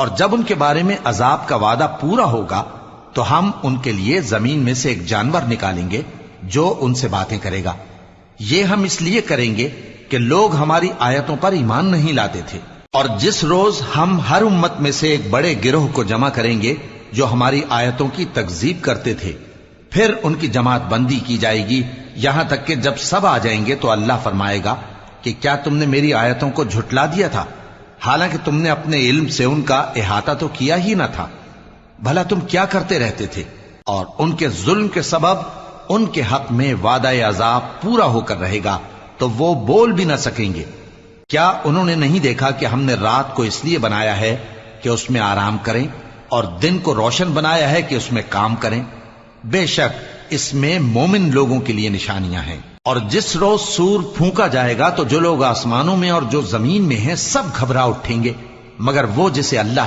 اور جب ان کے بارے میں عذاب کا وعدہ پورا ہوگا تو ہم ان کے لیے زمین میں سے ایک جانور نکالیں گے جو ان سے باتیں کرے گا۔ یہ ہم اس لیے کریں گے کہ لوگ ہماری آیتوں پر ایمان نہیں لاتے تھے۔ اور جس روز ہم ہر امت میں سے ایک بڑے گروہ کو جمع کریں گے جو ہماری آیتوں کی تکذیب کرتے تھے، پھر ان کی جماعت بندی کی جائے گی یہاں تک کہ جب سب آ جائیں گے تو اللہ فرمائے گا کہ کیا تم نے میری آیتوں کو جھٹلا دیا تھا، حالانکہ تم نے اپنے علم سے ان کا احاطہ تو کیا ہی نہ تھا؟ بھلا تم کیا کرتے رہتے تھے؟ اور ان کے ظلم کے سبب ان کے حق میں وعدہ عذاب پورا ہو کر رہے گا تو وہ بول بھی نہ سکیں گے۔ کیا انہوں نے نہیں دیکھا کہ ہم نے رات کو اس لیے بنایا ہے کہ اس میں آرام کریں اور دن کو روشن بنایا ہے کہ اس میں کام کریں؟ بے شک اس میں مومن لوگوں کے لیے نشانیاں ہیں۔ اور جس روز سور پھونکا جائے گا تو جو لوگ آسمانوں میں اور جو زمین میں ہیں سب گھبرا اٹھیں گے مگر وہ جسے اللہ